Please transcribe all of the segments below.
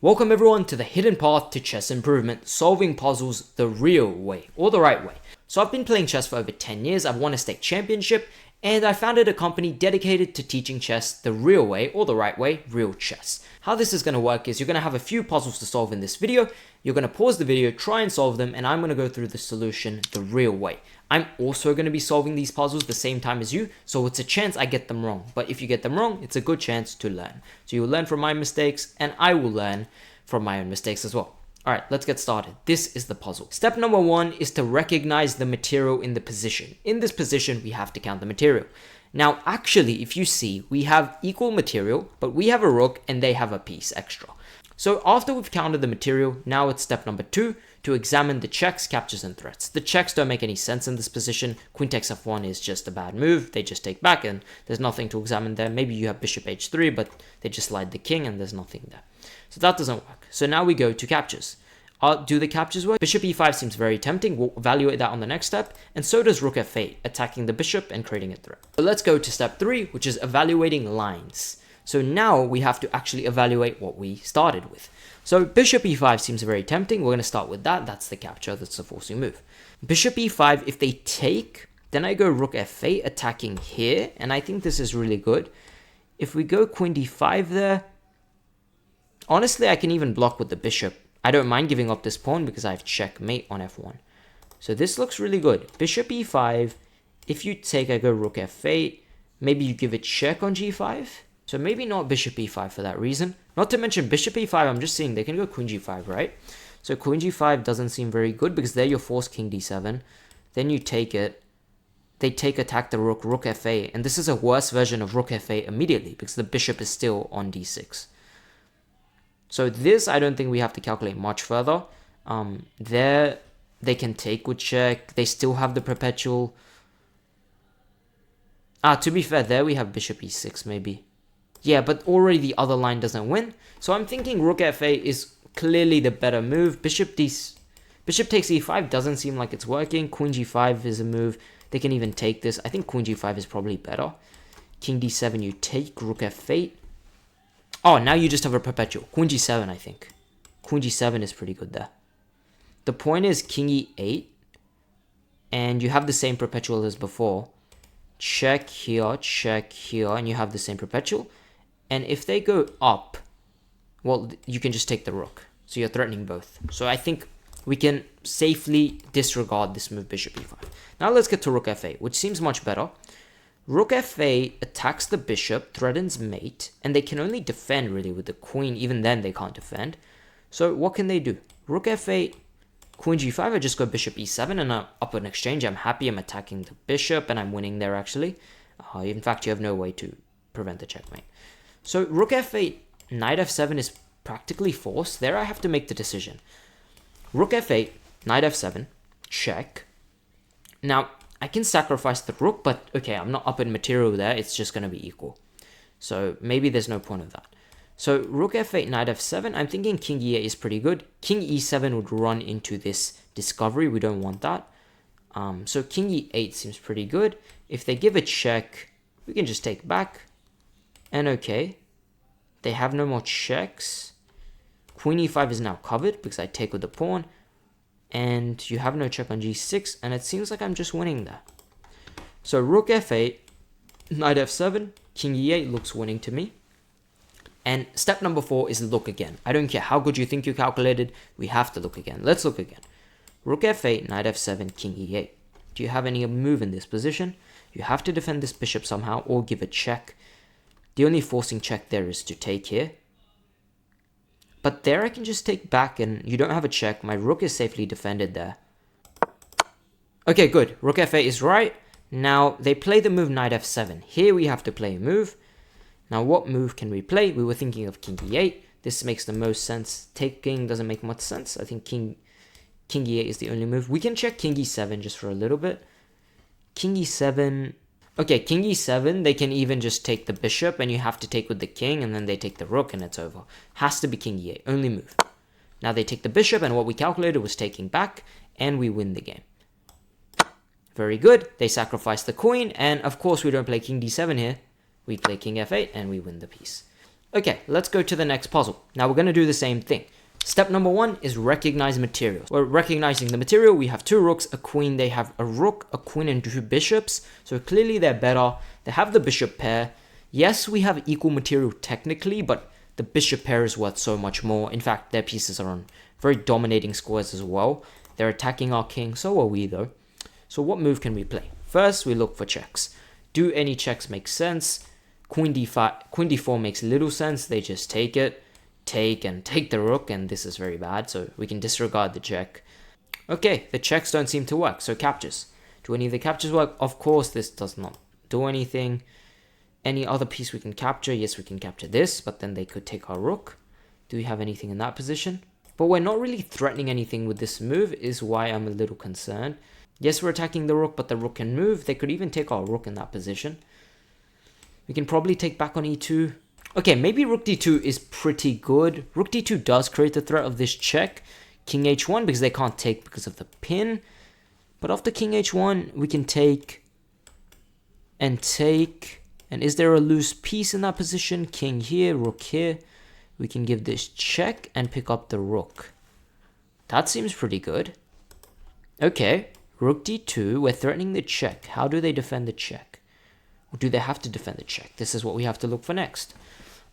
Welcome everyone to the hidden path to chess improvement, solving puzzles the real way, or the right way. So I've been playing chess for over 10 years, I've won a state championship, and I founded a company dedicated to teaching chess the real way, or the right way, real chess. How this is going to work is you're going to have a few puzzles to solve in this video, you're going to pause the video, try and solve them, and I'm going to go through the solution the real way. I'm also going to be solving these puzzles the same time as you, so it's a chance I get them wrong. But if you get them wrong, it's a good chance to learn. So you'll learn from my mistakes, and I will learn from my own mistakes as well. Alright, let's get started. This is the puzzle. Step number 1 is to recognize the material in the position. In this position, we have to count the material. Now, actually, if you see, we have equal material, but we have a rook and they have a piece extra. So after we've counted the material, now it's step number 2 to examine the checks, captures, and threats. The checks don't make any sense in this position. Queen takes f1 is just a bad move. They just take back and there's nothing to examine there. Maybe you have bishop h3, but they just slide the king and there's nothing there. So that doesn't work. So now we go to captures. Do the captures work? Bishop e5 seems very tempting. We'll evaluate that on the next step. And so does rook f8, attacking the bishop and creating a threat. But let's go to step 3, which is evaluating lines. So now we have to actually evaluate what we started with. So bishop e5 seems very tempting. We're going to start with that. That's the capture. That's the forcing move. Bishop e5, if they take, then I go rook f8, attacking here. And I think this is really good. If we go queen d5 there, honestly, I can even block with the bishop. I don't mind giving up this pawn because I have checkmate on f1. So this looks really good. Bishop e5. If you take, I go rook f8. Maybe you give a check on g5. So maybe not bishop e5 for that reason. Not to mention bishop e5, I'm just seeing they can go queen g5, right? So queen g5 doesn't seem very good because there you're forced king d7. Then you take it. They take, attack the rook, rook f8. And this is a worse version of rook f8 immediately because the bishop is still on d6. So this, I don't think we have to calculate much further. There, they can take with check. They still have the perpetual. To be fair, there we have bishop e6 maybe. Yeah, but already the other line doesn't win. So I'm thinking rook f8 is clearly the better move. Bishop takes e5 doesn't seem like it's working. Queen g5 is a move. They can even take this. I think queen g5 is probably better. King d7, you take rook f8. Oh, now you just have a perpetual. Queen g7, I think. Queen g7 is pretty good there. The point is king e8. And you have the same perpetual as before. Check here, and you have the same perpetual. And if they go up, well, you can just take the rook. So you're threatening both. So I think we can safely disregard this move, bishop e5. Now let's get to rook f8, which seems much better. Rook f8 attacks the bishop, threatens mate, and they can only defend really with the queen. Even then they can't defend. So what can they do? Rook f8, queen g5, I just go bishop e7 and up an exchange. I'm happy, I'm attacking the bishop and I'm winning there actually. In fact, you have no way to prevent the checkmate. So rook f8, knight f7 is practically forced. There I have to make the decision. Rook f8, knight f7, check. Now, I can sacrifice the rook, but okay, I'm not up in material there. It's just going to be equal. So maybe there's no point of that. So rook f8, knight f7. I'm thinking king e8 is pretty good. King e7 would run into this discovery. We don't want that. So king e8 seems pretty good. If they give a check, we can just take back. And okay, they have no more checks. Queen e5 is now covered because I take with the pawn. And you have no check on g6, and it seems like I'm just winning there. So rook f8, knight f7, king e8 looks winning to me. And step number 4 is look again. I don't care how good you think you calculated, we have to look again. Let's look again. Rook f8, knight f7, king e8. Do you have any move in this position? You have to defend this bishop somehow or give a check. The only forcing check there is to take here. But there I can just take back and you don't have a check. My rook is safely defended there. Okay, good. Rook f8 is right. Now they play the move knight f7. Here we have to play a move. Now what move can we play? We were thinking of king e8. This makes the most sense. Taking doesn't make much sense. I think king e8 is the only move. We can check king e7 just for a little bit. King e7... Okay, king e7, they can even just take the bishop and you have to take with the king and then they take the rook and it's over. Has to be king e8, only move. Now they take the bishop and what we calculated was taking back and we win the game. Very good. They sacrifice the queen and of course we don't play king d7 here. We play king f8 and we win the piece. Okay, let's go to the next puzzle. Now we're going to do the same thing. Step number 1 is recognize materials. We're recognizing the material. We have 2 rooks, a queen. They have a rook, a queen, and 2 bishops. So clearly they're better. They have the bishop pair. Yes, we have equal material technically, but the bishop pair is worth so much more. In fact, their pieces are on very dominating squares as well. They're attacking our king. So are we though. So what move can we play? First, we look for checks. Do any checks make sense? Queen d4 makes little sense. They just take it, take the rook, and this is very bad, so we can disregard the check. Okay, the checks don't seem to work, so captures. Do any of the captures work? Of course, this does not do anything. Any other piece we can capture? Yes, we can capture this, but then they could take our rook. Do we have anything in that position? But we're not really threatening anything with this move, is why I'm a little concerned. Yes, we're attacking the rook, but the rook can move. They could even take our rook in that position. We can probably take back on e2. Okay, maybe rook d2 is pretty good. Rook d2 does create the threat of this check. King h1 because they can't take because of the pin. But after king h1, we can take and take. And is there a loose piece in that position? King here, rook here. We can give this check and pick up the rook. That seems pretty good. Okay, rook d2, we're threatening the check. How do they defend the check? Or do they have to defend the check? This is what we have to look for next.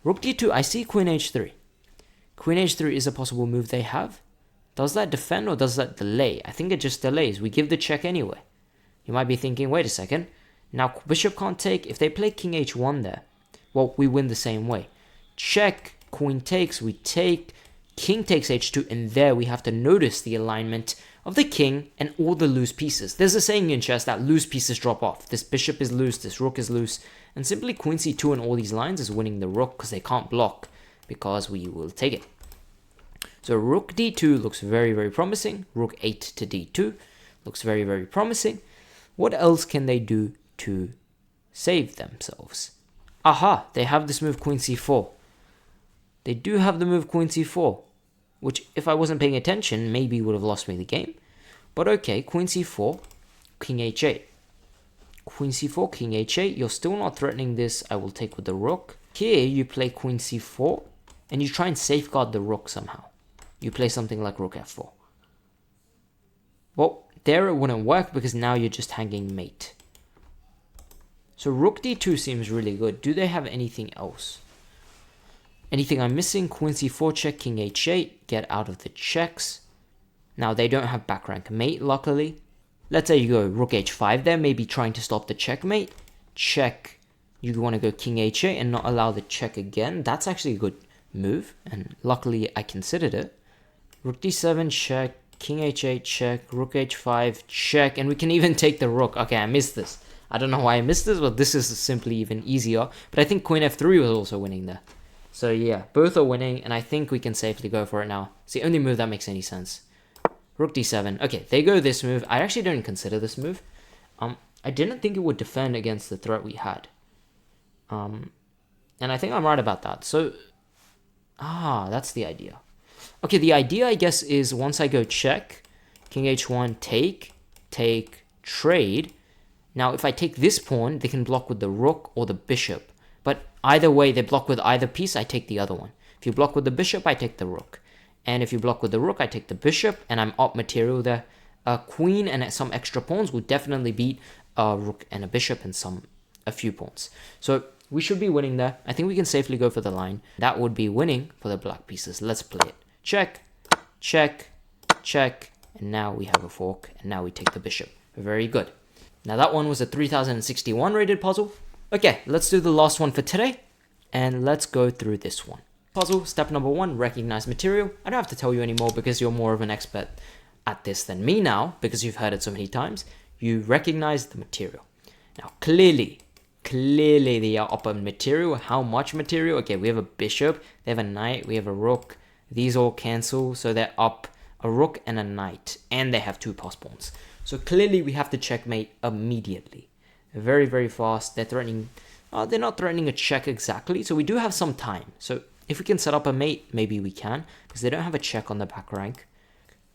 Rook d2, I see queen h3. Queen h3 is a possible move they have. Does that defend or does that delay? I think it just delays. We give the check anyway. You might be thinking, wait a second. Now bishop can't take. If they play king h1 there, well, we win the same way. Check, queen takes, we take. King takes h2, and there we have to notice the alignment of the king and all the loose pieces. There's a saying in chess that loose pieces drop off. This bishop is loose, this rook is loose, and simply queen c2 in all these lines is winning the rook because they can't block because we will take it. So rook d2 looks very, very promising. Rook 8 to d2 looks very, very promising. What else can they do to save themselves? Aha, they have this move queen c4. They do have the move queen c4. Which, if I wasn't paying attention, maybe would have lost me the game. But okay, queen c4, king h8. Queen c4, king h8. You're still not threatening this. I will take with the rook. Here, you play queen c4, and you try and safeguard the rook somehow. You play something like rook f4. Well, there it wouldn't work because now you're just hanging mate. So rook d2 seems really good. Do they have anything else? Anything I'm missing? Queen c4 check, king h8, get out of the checks. Now they don't have back rank mate, luckily. Let's say you go rook h5 there, maybe trying to stop the checkmate. Check, you want to go king h8 and not allow the check again. That's actually a good move, and luckily I considered it. Rook d7 check, king h8 check, rook h5 check, and we can even take the rook. Okay, I missed this. I don't know why I missed this, but this is simply even easier. But I think queen f3 was also winning there. So yeah, both are winning, and I think we can safely go for it now. It's the only move that makes any sense. Rook d7. Okay, they go this move. I actually don't consider this move. I didn't think it would defend against the threat we had. And I think I'm right about that. So, that's the idea. Okay, the idea, I guess, is once I go check, king h1, take, trade. Now, if I take this pawn, they can block with the rook or the bishop. But either way, they block with either piece, I take the other one. If you block with the bishop, I take the rook. And if you block with the rook, I take the bishop, and I'm up material there. A queen and some extra pawns will definitely beat a rook and a bishop and a few pawns. So we should be winning there. I think we can safely go for the line. That would be winning for the black pieces. Let's play it. Check, check, check, and now we have a fork, and now we take the bishop. Very good. Now that one was a 3061 rated puzzle. Okay, let's do the last one for today, and let's go through this one. Puzzle, step number 1, recognize material. I don't have to tell you anymore because you're more of an expert at this than me now, because you've heard it so many times. You recognize the material. Now, clearly they are up on material. How much material? Okay, we have a bishop, they have a knight, we have a rook. These all cancel, so they're up a rook and a knight, and they have 2 pass pawns. So clearly we have to checkmate immediately. Very, very fast. They're threatening, they're not threatening a check exactly, so we do have some time. So if we can set up a mate, maybe we can, because they don't have a check on the back rank.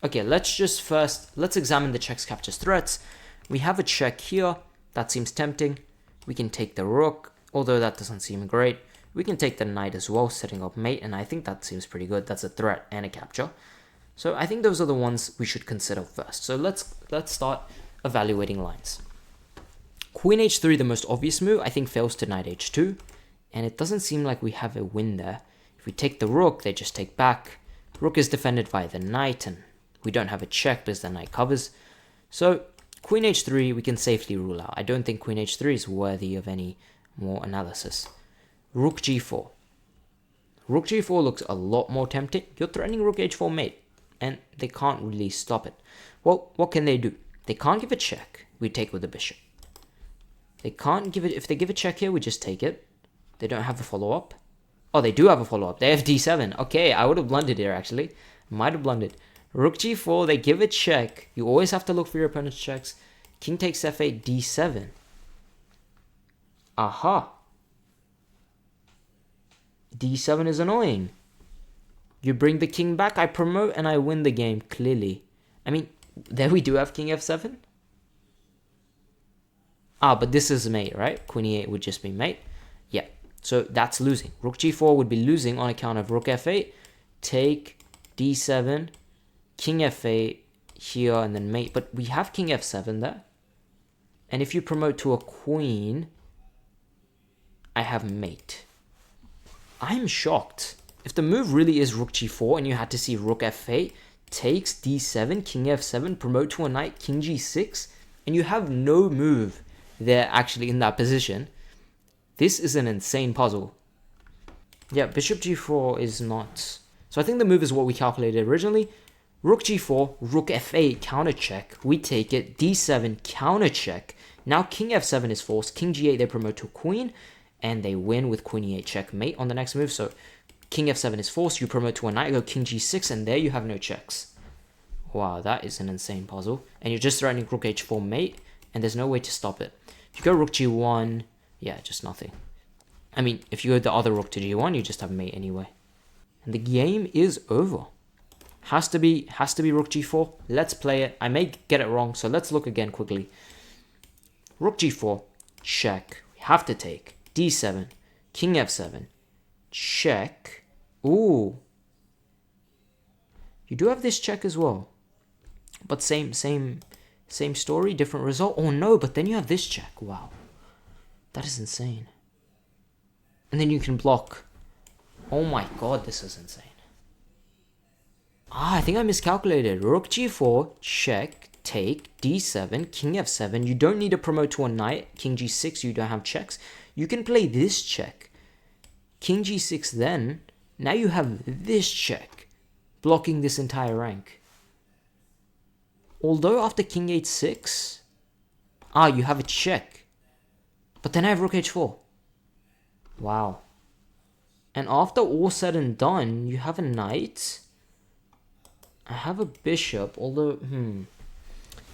Okay, let's examine the checks, captures, threats. We have a check here. That seems tempting. We can take the rook, although that doesn't seem great. We can take the knight as well, setting up mate, and I think that seems pretty good. That's a threat and a capture. So I think those are the ones we should consider first. So let's start evaluating lines. Queen h3, the most obvious move, I think fails to knight h2, and it doesn't seem like we have a win there. If we take the rook, they just take back. Rook is defended by the knight, and we don't have a check because the knight covers. So queen h3 we can safely rule out. I don't think queen h3 is worthy of any more analysis. Rook g4. Rook g4 looks a lot more tempting. You're threatening rook h4 mate, and they can't really stop it. Well, what can they do? They can't give a check. We take with the bishop. They can't give it. If they give a check here, we just take it. They don't have a follow-up. Oh, they do have a follow-up. They have d7. Okay, I would have blundered here, actually. Might have blundered. Rook g4, they give a check. You always have to look for your opponent's checks. King takes f8, d7. Aha. d7 is annoying. You bring the king back, I promote, and I win the game, clearly. I mean, there we do have king f7. Ah, but this is mate, right? Queen e8 would just be mate. Yeah, so that's losing. Rook g4 would be losing on account of rook f8. Take d7, king f8 here, and then mate. But we have king f7 there. And if you promote to a queen, I have mate. I'm shocked. If the move really is rook g4 and you had to see rook f8, takes d7, king f7, promote to a knight, king g6, and you have no move there actually in that position, this is an insane puzzle. Yeah, bishop g4 is not. So I think the move is what we calculated originally. Rook g4, rook f8, counter check. We take it. d7, counter check. Now king f7 is forced. King g8, they promote to queen, and they win with queen e8 checkmate on the next move. So king f7 is forced. You promote to a knight, go king g6, and there you have no checks. Wow, that is an insane puzzle. And you're just threatening rook h4 mate, and there's no way to stop it. If you go rook g1, yeah, just nothing. I mean, if you go the other rook to g1, you just have mate anyway. And the game is over. Has to be rook g4. Let's play it. I may get it wrong, so let's look again quickly. Rook g4, check. We have to take. d7, king f7, check. Ooh. You do have this check as well. But same story, different result. Oh no, but then you have this check. Wow. That is insane. And then you can block. Oh my god, this is insane. Ah, I think I miscalculated. Rook g4, check, take, d7, king f7. You don't need to promote to a knight. King g6, you don't have checks. You can play this check. King g6 then. Now you have this check, blocking this entire rank. Although after king h6, you have a check. But then I have rook h4. Wow. And after all said and done, you have a knight. I have a bishop, although,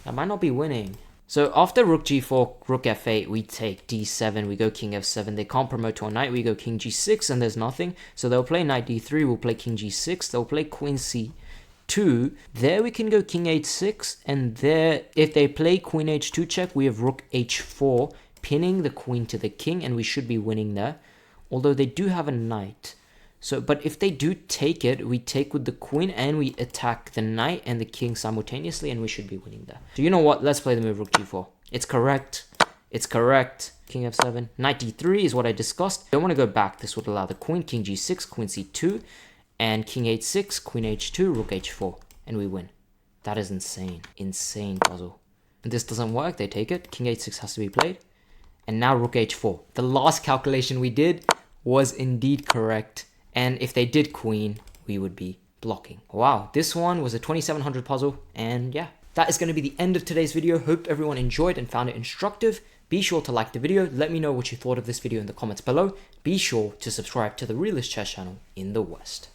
I might not be winning. So after rook g4, rook f8, we take d7, we go king f7. They can't promote to a knight, we go king g6, and there's nothing. So they'll play knight d3, we'll play king g6, they'll play queen c2. There we can go king h6, and there, if they play queen h2 check, we have rook h4, pinning the queen to the king, and we should be winning there. Although they do have a knight. So, but if they do take it, we take with the queen and we attack the knight and the king simultaneously, and we should be winning there. So you know what? Let's play the move rook g4. It's correct. It's correct. King f7. Knight d3 is what I discussed. Don't want to go back. This would allow the queen, king g6, queen c2, and king h6, queen h2, rook h4, and we win. That is insane. Insane puzzle. And this doesn't work. They take it. King h6 has to be played. And now rook h4. The last calculation we did was indeed correct. And if they did queen, we would be blocking. Wow, this one was a 2700 puzzle. And yeah, that is going to be the end of today's video. Hope everyone enjoyed and found it instructive. Be sure to like the video. Let me know what you thought of this video in the comments below. Be sure to subscribe to the realest chess channel in the West.